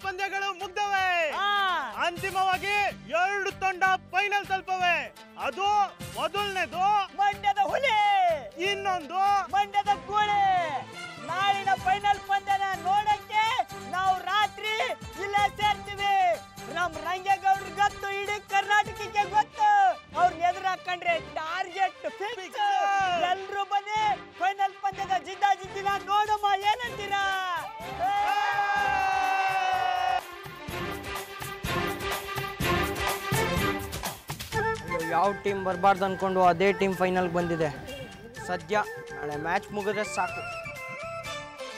ಪಂದ್ಯಗಳು ಮುಗ್ದವೆ. ಅಂತಿಮವಾಗಿ 2 ತಂಡ ಫೈನಲ್ ತಲುಪವೆ. ಅದು ಮೊದಲನೇದು ಮಂಡ್ಯದ ಹುಲಿ, ಇನ್ನೊಂದು ಮಂಡ್ಯದ ಗೋಳೆ. ನಾಳಿನ ಫೈನಲ್ ಪಂದ್ಯನ ನೋಡಕ್ಕೆ ನಾವು ರಾತ್ರಿ ಇಲ್ಲೇ ಸೇರ್ತೀವಿ. ನಮ್ ರಂಗೇಗೌಡ್ರಿಗೆ ಗೊತ್ತು, ಇಡೀ ಕರ್ನಾಟಕಕ್ಕೆ ಗೊತ್ತು. ಅವ್ರನ್ನ ಎದುರಾಕೊಂಡ್ರೆ ಟಾರ್ಗೆಟ್ ಫಿಕ್ಸ್. ಎಲ್ರು ಬನ್ನಿ ಫೈನಲ್ ಪಂದ್ಯದ ಜಿದ್ದಾಜಿದ್ದಿನ ನೋಡಮ್ಮ, ಏನಂತೀರಾ? ಯಾವ ಟೀಮ್ ಬರಬಾರ್ದು ಅಂದ್ಕೊಂಡು ಅದೇ ಟೀಮ್ ಫೈನಲ್ಗೆ ಬಂದಿದೆ. ಸದ್ಯ ನಾಳೆ ಮ್ಯಾಚ್ ಮುಗಿದ್ರೆ ಸಾಕು.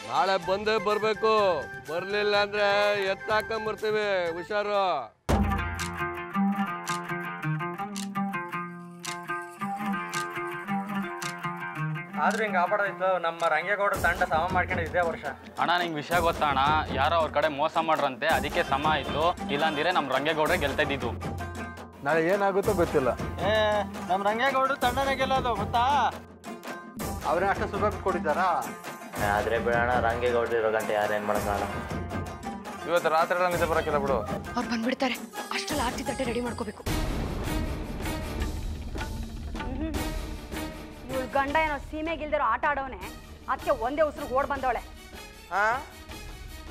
ನಾಳೆ ಬಂದೇ ಬರಬೇಕು. ಬರಲಿಲ್ಲ ಅಂದ್ರೆ ಎತ್ತಾಕೊಂಬರ್ತೀವಿ, ಹುಷಾರು. ಆದ್ರೂ ಹಿಂಗೆ ಆಪಾಡೋದಿತ್ತು. ನಮ್ಮ ರಂಗೇಗೌಡರ ತಂಡ ಸಮ ಮಾಡ್ಕೊಂಡಿದ್ದೆ ವರ್ಷ. ಅಣ್ಣ ನಿಂಗೆ ವಿಷಯ ಗೊತ್ತಾ ಅಣ್ಣ? ಯಾರೋ ಅವ್ರ ಕಡೆ ಮೋಸ ಮಾಡ್ರಂತೆ, ಅದಕ್ಕೆ ಸಮ ಆಯಿತು. ಇಲ್ಲಾಂದಿರೆ ನಮ್ಮ ರಂಗೇಗೌಡ್ರೆ ಗೆಲ್ತಾ ಇದ್ದಿದ್ದು. ನಾಳೆ ಏನಾಗುತ್ತೋ ಗೊತ್ತಿಲ್ಲ. ನಮ್ಮ ರಂಗೇಗೌಡರು ತಂಡನೇ ಗೆಲ್ಲೋದು ಗೊತ್ತಾ? ಅವ್ರೇ ಅಷ್ಟು ಸುಲಭ ಕೊಟ್ಟಿದ್ದಾರಾ? ಆದ್ರೆ ಬಿಡೋಣ, ರಂಗೇಗೌಡರು ಇರೋ ಗಂಟೆ ಯಾರೇನು ಮಾಡೋಣ. ಇವತ್ತು ರಾತ್ರಿ ಎಲ್ಲ ನಿದ್ದೆ ಬರೋಕ್ಕಿಲ್ಲ ಬಿಡು. ಅವ್ರು ಬಂದ್ಬಿಡ್ತಾರೆ. ಅಷ್ಟರಲ್ಲಿ ಆರ್ತಿ ತಟ್ಟೆ ರೆಡಿ ಮಾಡ್ಕೋಬೇಕು. ಇವಳು ಗಂಡ ಏನೋ ಸೀಮೆಗಿಲ್ದಿರೋ ಆಟ ಆಡೋನೆ, ಅದಕ್ಕೆ ಒಂದೇ ಉಸಿರು ಓಡ್ ಬಂದವಳೆ.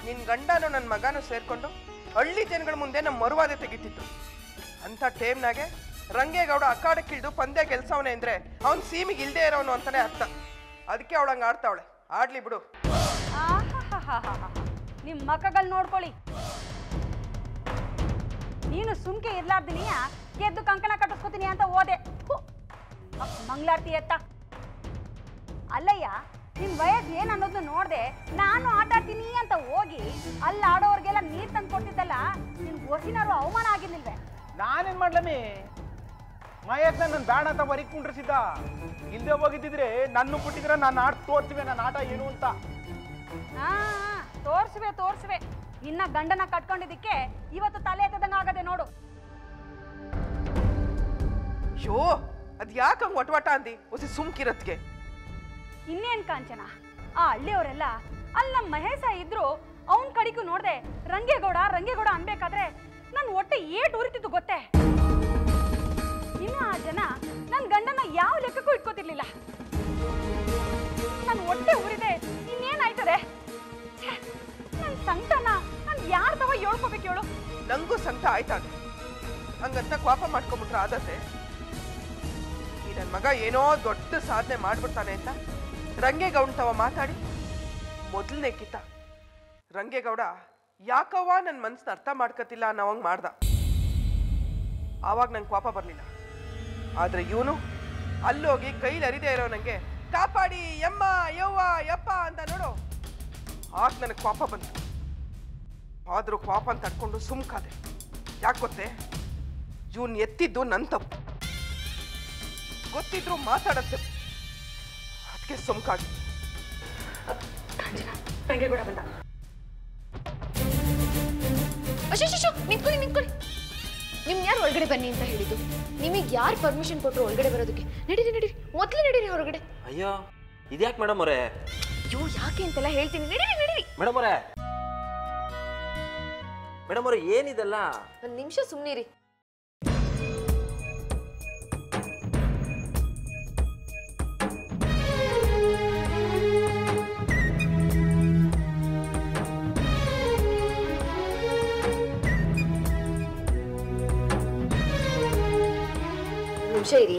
ನಿನ್ ಗಂಡನು ನನ್ನ ಮಗನೂ ಸೇರ್ಕೊಂಡು ಹಳ್ಳಿ ಜನಗಳ ಮುಂದೆ ನಮ್ಮ ಮರುವಾದೆ ತೆಗಿತಿತ್ತು. ಅಂತ ಟೈಮ್ನಾಗೆ ರಂಗೇಗೌಡ ಅಖಾಡಕ್ಕಿಳಿದು ಪಂದ್ಯ ಗೆಲ್ಸವನೆ ಅಂದ್ರೆ ಅವ್ನು ಸೀಮಿಗೆ ಇಲ್ದೇ ಇರೋನು ಅಂತಾನೆ ಅರ್ಥ. ಅದಕ್ಕೆ ಅವಳಂಗೆ ಆಡ್ತಾವಳೆ. ಆಡ್ಲಿ ಬಿಡು. ನಿಮ್ಮ ಮಕ್ಕಗಳು ನೋಡ್ಕೊಳ್ಳಿ. ನೀನು ಸುಮ್ಕೆ ಇರ್ಲಾರ್ದಿನಿಯ ಗೆದ್ದು ಕಂಕಣ ಕಟ್ಟಿಸ್ಕೊತೀನಿ ಅಂತ ಓದೆ. ಮಂಗ್ಲಾರ್ತಿ ಎತ್ತ. ಅಲ್ಲಯ್ಯ, ನಿನ್ ವಯಸ್ಸು ಏನ್ ಅನ್ನೋದನ್ನ ನೋಡ್ದೆ ನಾನು ಆಟ ಆಡ್ತೀನಿ ಅಂತ ಹೋಗಿ ಅಲ್ಲಿ ಆಡೋರ್ಗೆಲ್ಲ ನೀರ್ ತಂದು ಕೊಡ್ತಿದ್ದಲ್ಲ, ನಿನ್ ಒಸಿನಾರು ಅವಮಾನ ಆಗಿರ್ಲಿಲ್ವೇ? ನಾನೇನ್ ಮಾಡ್ಲಮ್ಮಿ? ಮಹೇಶ್ ನನ್ನ ಬ್ಯಾಡ ಅಂತ ಬರೀ ಕುಂಡ್ರಿಸಿದ್ದ. ಇಲ್ಲದೆ ಹೋಗಿದ್ದಿದ್ರೆ ನನ್ನ ಬಿಟ್ಟಿದ್ರೆ ನಾನು ಆಟ ತೋರ್ಸುವೆ, ನನ್ನ ಆಟ ಏನು ಅಂತ. ತೋರ್ಸುವೆ. ನಿನ್ನ ಗಂಡನ ಕಟ್ಕೊಂಡಿದ್ದಕ್ಕೆ ಇವತ್ತು ತಲೆ ಎತ್ತದಂಗ ಆಗದೆ ನೋಡು. ಶೋ, ಅದ್ ಯಾಕಂಗ್ ಒಟ್ವಟ ಅಂದಿ? ಒಸಿ ಸುಮ್ಕಿರತ್ಗೆ. ಇನ್ನೇನ್ ಕಾಂಚನ, ಆ ಹಳ್ಳಿಯವರೆಲ್ಲ ಅಲ್ಲಿ ನಮ್ಮ ಮಹೇಶ ಇದ್ರು ಅವನ್ ಕಡಿಗೂ ನೋಡ್ದೆ ರಂಗೇಗೌಡ ಅನ್ಬೇಕಾದ್ರೆ ನನ್ ಹೊಟ್ಟೆ ಏಟ್ ಉರಿತಿತ್ತು ಗೊತ್ತೇ. ಇನ್ನು ಆ ಜನ ನನ್ ಗಂಡನ ಯಾವ ಲೆಕ್ಕಕ್ಕೂ ಇಟ್ಕೋತಿರ್ಲಿಲ್ಲ. ನನ್ ಹೊಟ್ಟೆ ಉರಿದೆ ಇನ್ನೇನಾಯ್ತದೆ? ನನ್ ಸಂಕಟನ ನಾನ್ ಯಾರ್ ತವ ಹೇಳ್ಕೋಬೇಕು ಹೇಳು? ನಂಗೂ ಸಂಕಟ ಆಯ್ತಾಗ. ಹಂಗಂತ ಕೋಪ ಮಾಡ್ಕೊಂಬಿಟ್ರೆ ಆದತೆ. ಈ ನನ್ ಮಗ ಏನೋ ದೊಡ್ಡ ಸಾಧನೆ ಮಾಡ್ಬಿಡ್ತಾನೆ ಅಂತ ರಂಗೇಗೌಡ ತವ ಮಾತಾಡಿ ಮೊದಲನೇ ಕಿತ್ತ. ರಂಗೇಗೌಡ ಯಾಕವ್ವ ನನ್ನ ಮನ್ಸನ್ನ ಅರ್ಥ ಮಾಡ್ಕತಿಲ್ಲ ಅನ್ನೋವಂಗೆ ಮಾಡ್ದ. ಆವಾಗ ನಂಗೆ ಕೋಪ ಬರಲಿಲ್ಲ. ಆದ್ರೆ ಇವನು ಅಲ್ಲೋಗಿ ಕೈಲಿ ಅರಿದೇ ಇರೋ ನಂಗೆ ಕಾಪಾಡಿ ಯಮ್ಮ ಯವ್ವ ಯಪ್ಪ ಅಂತ ನೋಡು, ಆಗ ನನಗೆ ಕೋಪ ಬಂತು. ಆದ್ರೂ ಕೋಪ ಅಂತ ತಡ್ಕೊಂಡು ಸುಮ್ಕಾದೆ. ಯಾಕೆ ಗೊತ್ತೇ? ಇವನ್ ಎತ್ತಿದ್ದು ನನ್ನ ತಪ್ಪು ಗೊತ್ತಿದ್ರು ಮಾತಾಡತ್ತೆ, ಅದಕ್ಕೆ ಸುಮ್ಕಾಗಿ. ಬಂದ. ನಿಂತ್ಕೊಳ್ಳಿ. ನಿಮ್ ಯಾರು ಒಳಗಡೆ ಬನ್ನಿ ಅಂತ ಹೇಳಿದ್ದು? ನಿಮಗೆ ಯಾರು ಪರ್ಮಿಷನ್ ಕೊಟ್ಟರು ಒಳಗಡೆ ಬರೋದಕ್ಕೆ? ನಡೀರಿ, ಮೊದಲು ನಡೀರಿ ಹೊರಗಡೆ. ಅಯ್ಯೋ, ಇದ್ಯಾಕೆ ಮೇಡಮ್ ಅವರೇ? ಅಯ್ಯೋ, ಯಾಕೆ ಅಂತೆಲ್ಲ ಹೇಳ್ತೀನಿ. ನಡೀರಿ. ಮೇಡಮ್ ಅವರೇ ಏನಿದೆಲ್ಲ? ಒಂದ್ ನಿಮಿಷ ಸುಮ್ನಿರಿ. ನಿಮಿಷ ಇರಿ.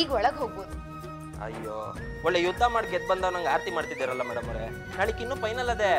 ಈಗ ಒಳಗೆ ಹೋಗ್ಬೋದು. ಅಯ್ಯೋ, ಒಳ್ಳೆ ಯುದ್ಧ ಮಾಡಿ ಗೆದ್ದು ಬಂದವ್ ನಂಗೆ ಆರತಿ ಮಾಡ್ತಿದ್ದೀರಲ್ಲ ಮೇಡಮ್ ಅವರೇ. ನಾಳೆಗೆ ಇನ್ನೂ ಫೈನಲ್ ಅದೇ.